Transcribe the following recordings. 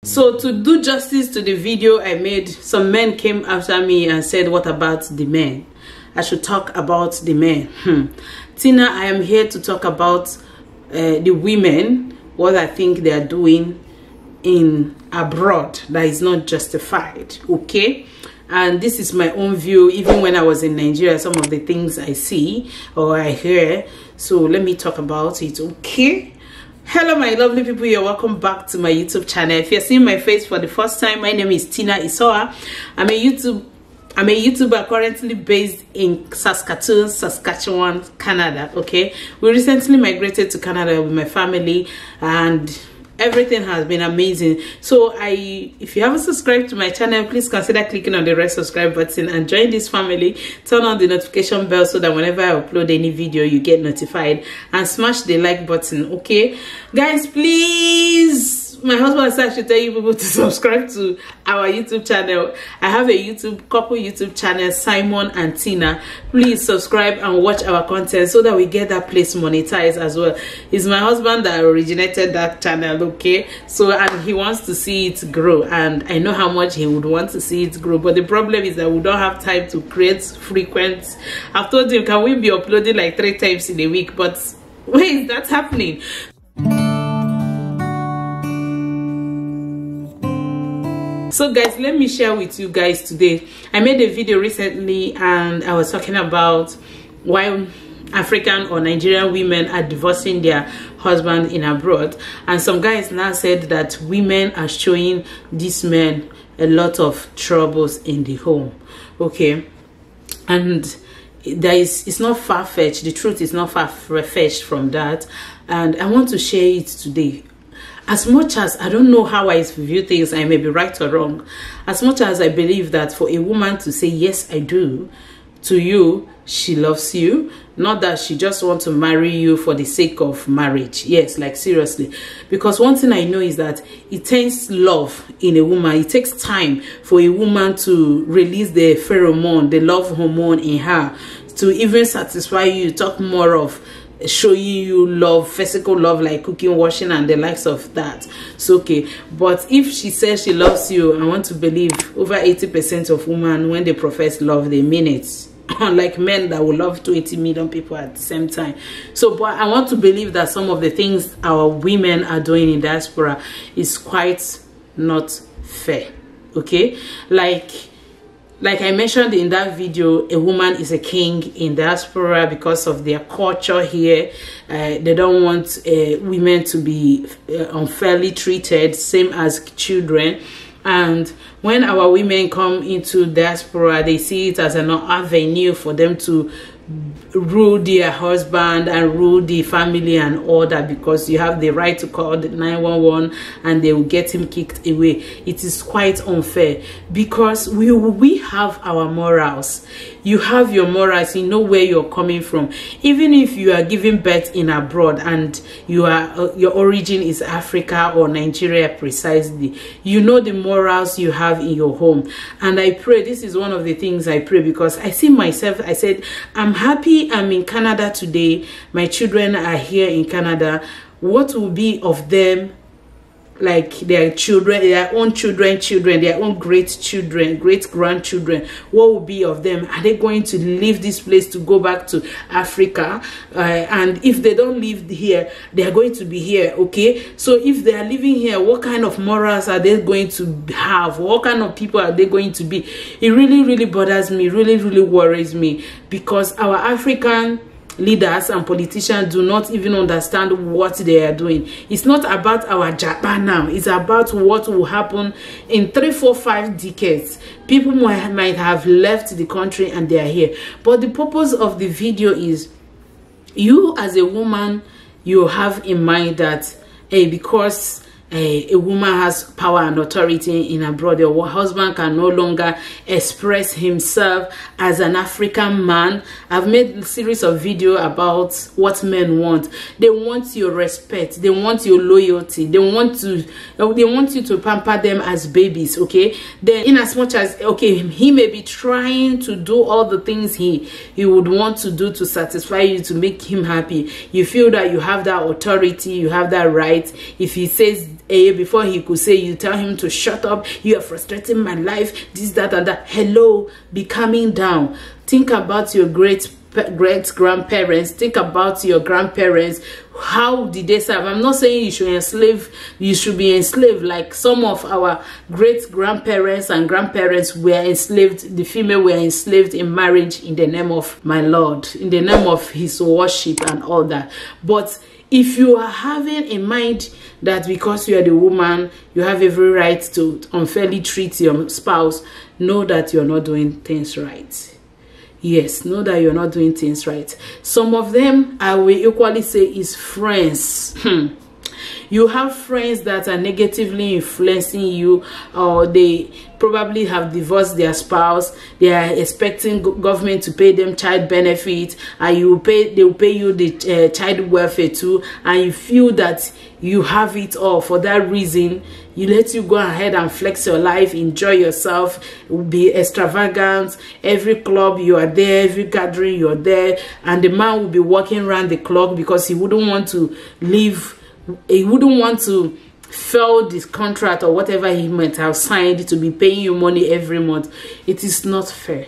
So to do justice to the video I made, some men came after me and said, what about the men? I should talk about the men. Tina, I am here to talk about the women, what I think they are doing in abroad that is not justified, okay? And this is my own view. Even when I was in Nigeria, some of the things I see or I hear, so let me talk about it, okay? Hello my lovely people, you're welcome back to my YouTube channel. If you're seeing my face for the first time, my name is Tina Isoa. I'm a YouTuber currently based in Saskatchewan, Canada. Okay, we recently migrated to Canada with my family and everything has been amazing. So if you haven't subscribed to my channel, please consider clicking on the red subscribe button and join this family. Turn on the notification bell so that whenever I upload any video you get notified, and smash the like button. Okay guys, please, my husband said I should tell you people to subscribe to our YouTube channel. I have a couple YouTube channels, Simon and Tina. Please subscribe and watch our content so that we get that place monetized as well. It's my husband that originated that channel, okay? So, and he wants to see it grow, and I know how much he would want to see it grow, but the problem is that we don't have time to create frequent. I've told him, can we be uploading like 3 times in a week? But why is that happening? So guys, let me share with you guys today. I made a video recently and I was talking about why African or Nigerian women are divorcing their husband in abroad, and some guys now said that women are showing these men a lot of troubles in the home, okay? And it's not far-fetched. The truth is not far-fetched from that, and I want to share it today. As much as I don't know how I view things, I may be right or wrong, as much as I believe that for a woman to say yes I do to you, she loves you, not that she just wants to marry you for the sake of marriage. Yes, like seriously. Because one thing I know is that it takes love in a woman. It takes time for a woman to release the pheromone, the love hormone in her, to even satisfy you, talk more of showing you love, physical love, like cooking, washing, and the likes of that. So okay, but if she says she loves you, I want to believe over 80% of women, when they profess love, they mean it. Unlike men that will love 20 million people at the same time. So but I want to believe that some of the things our women are doing in diaspora is quite not fair, okay? Like I mentioned in that video, a woman is a king in diaspora because of their culture here. They don't want women to be unfairly treated, same as children. And when our women come into diaspora, they see it as an avenue for them to rule their husband and rule the family and all that, because you have the right to call the 911 and they will get him kicked away. It is quite unfair because we have our morals. You have your morals, you know where you're coming from. Even if you are giving birth in abroad and your origin is Africa or Nigeria precisely, you know the morals you have in your home. And I pray, this is one of the things I pray, because I see myself, I said, I'm happy I'm in Canada today. My children are here in Canada. What will be of them, like their children, their own children, their own great-grandchildren? What will be of them? Are they going to leave this place to go back to Africa? And if they don't live here, they are going to be here, okay? So if they are living here, what kind of morals are they going to have? What kind of people are they going to be? It really, really bothers me, really worries me, because our African leaders and politicians do not even understand what they are doing. It's not about our Japan now. It's about what will happen in 3, 4, 5 decades. People might have left the country and they are here. But the purpose of the video is, you as a woman, you have in mind that, hey, because a woman has power and authority in abroad, your husband can no longer express himself as an African man. I've made a series of videos about what men want. They want your respect, they want your loyalty, they want you to pamper them as babies, okay? Then in as much as, okay, he may be trying to do all the things he would want to do to satisfy you, to make him happy, you feel that you have that authority, you have that right. If he says before he could say, you tell him to shut up, you are frustrating my life, this, that, and that. Hello, be calming down. Think about your great grandparents. Think about your grandparents. How did they serve? I'm not saying you should be enslaved like some of our great grandparents and grandparents were enslaved. The female were enslaved in marriage in the name of my Lord, in the name of his worship and all that. But if you are having in mind that because you are the woman, you have every right to unfairly treat your spouse, know that you're not doing things right. Yes, know that you're not doing things right. Some of them, I will equally say, is friends. You have friends that are negatively influencing you, or they probably have divorced their spouse. They are expecting government to pay them child benefit, and they will pay you the child welfare too, and you feel that you have it all. For that reason, you let you go ahead and flex your life, enjoy yourself, be extravagant. Every club you are there, every gathering you're there, and the man will be walking around the clock because he wouldn't want to leave. He wouldn't want to fail this contract or whatever he might have signed to be paying you money every month. It is not fair.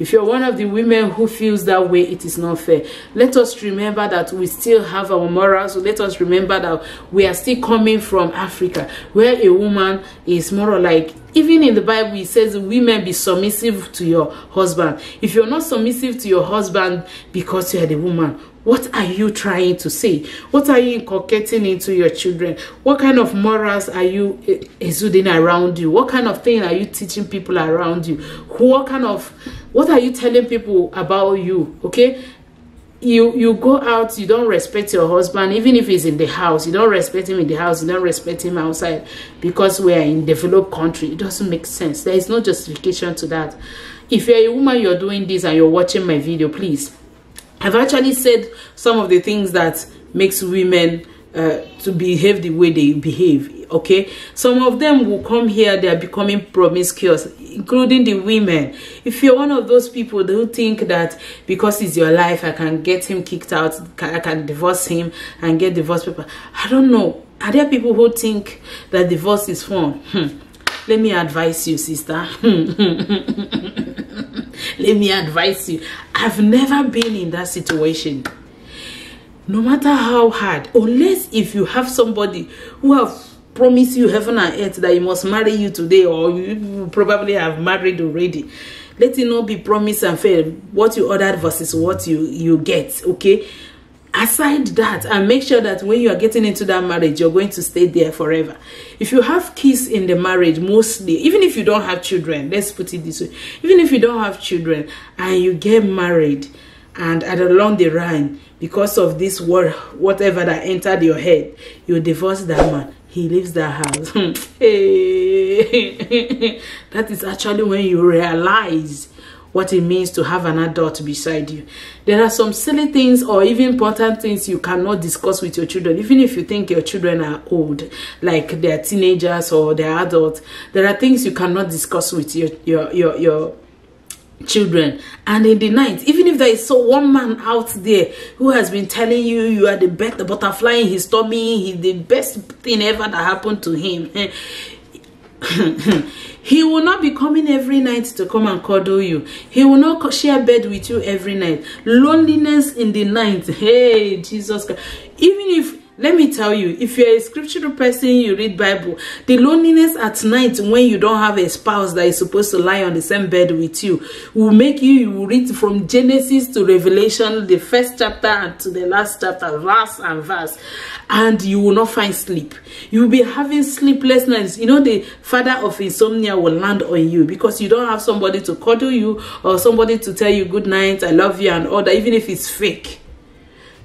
If you're one of the women who feels that way, it is not fair. Let us remember that we still have our morals. So let us remember that we are still coming from Africa, where a woman is more like, even in the Bible, it says women be submissive to your husband. If you're not submissive to your husband because you are the woman, what are you trying to say? What are you inculcating into your children? What kind of morals are you exuding around you? What kind of thing are you teaching people around you? What are you telling people about you? Okay, you go out, you don't respect your husband, even if he's in the house. You don't respect him in the house, you don't respect him outside, because we are in developed country. It doesn't make sense. There is no justification to that. If you're a woman, you're doing this and you're watching my video, please, I've actually said some of the things that makes women to behave the way they behave. Okay, some of them will come here, they are becoming promiscuous, including the women. If you're one of those people who think that because it's your life, I can get him kicked out, I can divorce him and get divorce paper, I don't know. Are there people who think that divorce is fun? Let me advise you, sister. Let me advise you. I've never been in that situation. No matter how hard, unless if you have somebody who have promised you heaven and earth that he must marry you today, or you probably have married already. Let it not be promise and fail. What you ordered versus what you get. Okay, aside that, and make sure that when you are getting into that marriage, you're going to stay there forever. If you have kids in the marriage, mostly, even if you don't have children, let's put it this way, even if you don't have children and you get married, and along the line, because of this word, whatever that entered your head, you divorce that man, he leaves that house. That is actually when you realize what it means to have an adult beside you. There are some silly things or even important things you cannot discuss with your children, even if you think your children are old, like they're teenagers or they're adults. There are things you cannot discuss with your children. And in the night, even if there is one man out there who has been telling you you are the best, the butterfly in his tummy, he's the best thing ever that happened to him, he will not be coming every night to come and cuddle you. He will not share bed with you every night. Loneliness in the night. Hey, Jesus Christ. Even if, let me tell you, if you're a scriptural person, you read Bible, the loneliness at night when you don't have a spouse that is supposed to lie on the same bed with you will make you will read from Genesis to Revelation, the first chapter and to the last chapter, verse and verse, and you will not find sleep. You will be having sleepless nights. You know, the father of insomnia will land on you because you don't have somebody to cuddle you or somebody to tell you good night, I love you and all that, even if it's fake.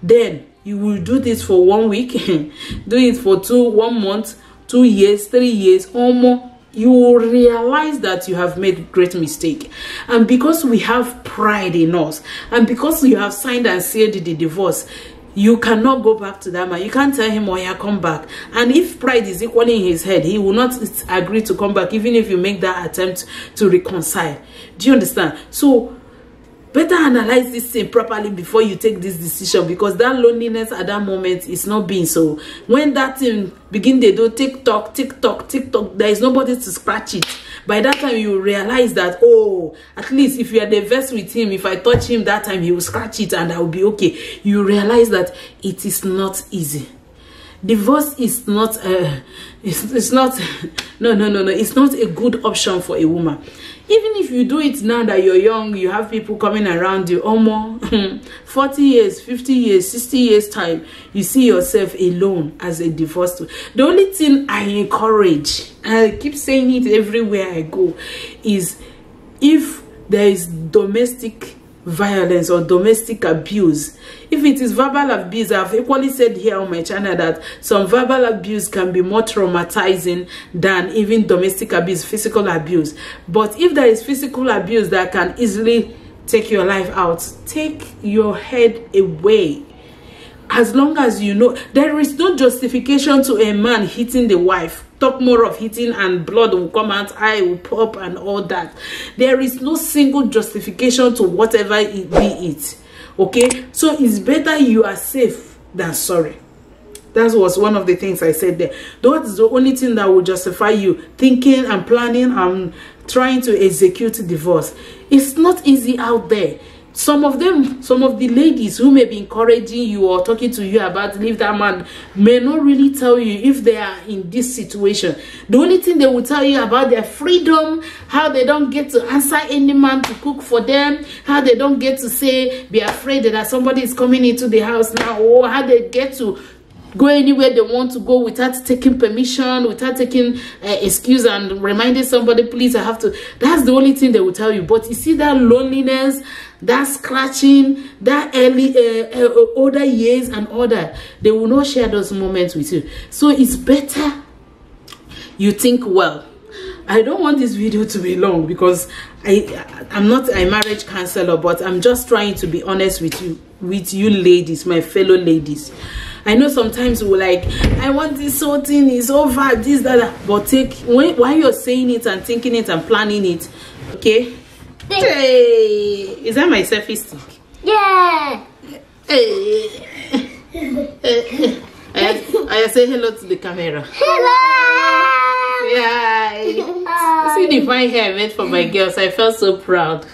Then you will do this for 1 week, do it for 1 month, 2 years, 3 years or more. You will realize that you have made great mistake. And because we have pride in us, and because you have signed and sealed the divorce, you cannot go back to that man. You can't tell him, oh yeah, come back. And if pride is equally in his head, he will not agree to come back, even if you make that attempt to reconcile. Do you understand? So better analyze this thing properly before you take this decision, because that loneliness at that moment is not being so. When that thing begin, they do TikTok, there is nobody to scratch it. By that time you realize that, oh, at least if you are the best with him, if I touch him that time, he will scratch it and I will be okay. You realize that it is not easy. Divorce is not it's not it's not a good option for a woman. Even if you do it now that you're young, you have people coming around you, almost 40 years, 50 years, 60 years time, you see yourself alone as a divorced. The only thing I encourage, I keep saying it everywhere I go, is if there is domestic violence or domestic abuse, if it is verbal abuse, I've equally said here on my channel that some verbal abuse can be more traumatizing than even domestic abuse, physical abuse. But if there is physical abuse that can easily take your life out, take your head away. As long as you know, there is no justification to a man hitting the wife. Talk more of hitting and blood will come out, eye will pop and all that. There is no single justification to whatever it be it. Okay, so it's better you are safe than sorry. That was one of the things I said there. That is the only thing that will justify you thinking and planning and trying to execute divorce. It's not easy out there. Some of the ladies who may be encouraging you or talking to you about leave that man may not really tell you if they are in this situation. The only thing they will tell you about their freedom, how they don't get to answer any man to cook for them, how they don't get to say, be afraid that somebody is coming into the house now, or how they get to go anywhere they want to go without taking permission, without taking excuse and reminding somebody, please, I have to. That's the only thing they will tell you. But you see that loneliness, that scratching, that early older years and all that, they will not share those moments with you. So it's better you think well. I don't want this video to be long because I'm not a marriage counselor, but I'm just trying to be honest with you ladies, my fellow ladies. I know sometimes we're like, I want this whole thing is over, this, that, but while you're saying it and thinking it and planning it, okay? Hey, is that my selfie stick? Yeah. Hey. I say hello to the camera. Hello. Yeah. See the fine hair I made for my girls. I felt so proud.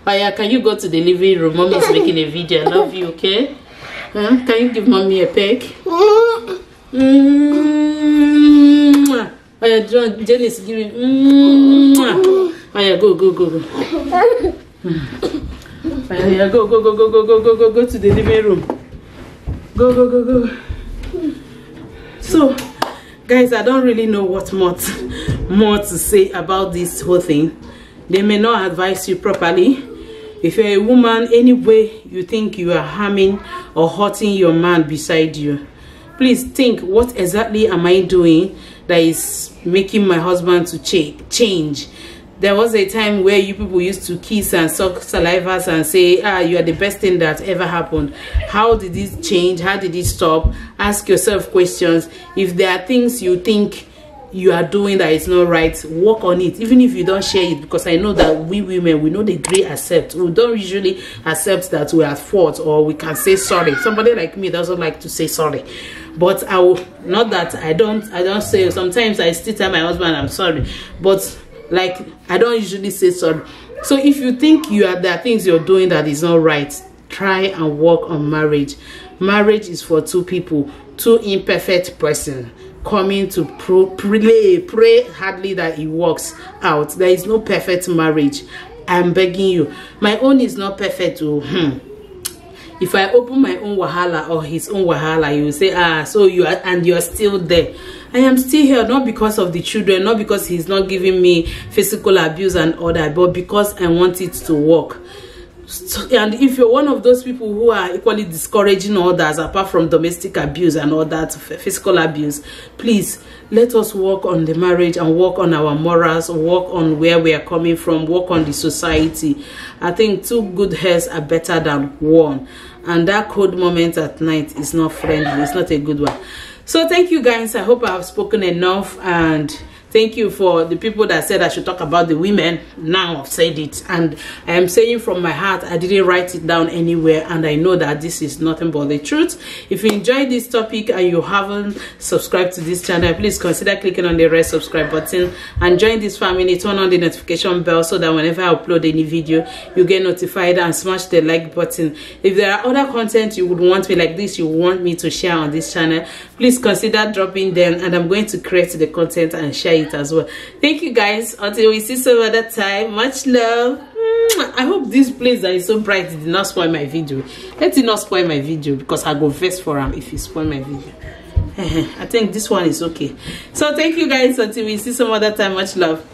Oh yeah, can you go to the living room? Mommy is making a video. I love you, okay? Can you give mommy a peck? Oh yeah, Jen is giving. Oh yeah, go. Oh yeah, go to the living room. Go. So, guys, I don't really know what more to say about this whole thing. They may not advise you properly. If you're a woman, any way you think you are harming or hurting your man beside you, please think, what exactly am I doing that is making my husband to change? There was a time where you people used to kiss and suck salivas and say, you are the best thing that ever happened. How did this change? How did it stop? Ask yourself questions. If there are things you think you are doing that is not right, work on it, even if you don't share it, because I know that we women, we know the great accept. We don't usually accept that we are at fault or we can say sorry. Somebody like me doesn't like to say sorry, but I will not that I don't say. Sometimes I still tell my husband I'm sorry, but like I don't usually say sorry. So if you think there are things you're doing that is not right, try and work on marriage. Marriage is for two people, two imperfect persons coming to pray hardly that it works out. There is no perfect marriage. I'm begging you. My own is not perfect. If I open my own wahala or his own wahala, you will say, so you're still there. I am still here, not because of the children, not because he's not giving me physical abuse and all that, but because I want it to work. And if you're one of those people who are equally discouraging others, apart from domestic abuse and all that, physical abuse, please let us work on the marriage and work on our morals, work on where we are coming from, work on the society. I think two good hairs are better than one. And that cold moment at night is not friendly. It's not a good one. So thank you guys. I hope I have spoken enough, and Thank you for the people that said I should talk about the women. Now I've said it, and I am saying from my heart. I didn't write it down anywhere, and I know that this is nothing but the truth. If you enjoyed this topic and you haven't subscribed to this channel, please consider clicking on the red subscribe button and join this family. Turn on the notification bell so that whenever I upload any video, you get notified, and smash the like button. If there are other content you would want me like this, you want me to share on this channel, please consider dropping them, and I'm going to create the content and share it as well. Thank you guys. Until we see some other time, much love. I hope this place that is so bright did not spoil my video. Let it not spoil my video, because I go vex for him if you spoil my video. I think this one is okay. So thank you guys. Until we see some other time, much love.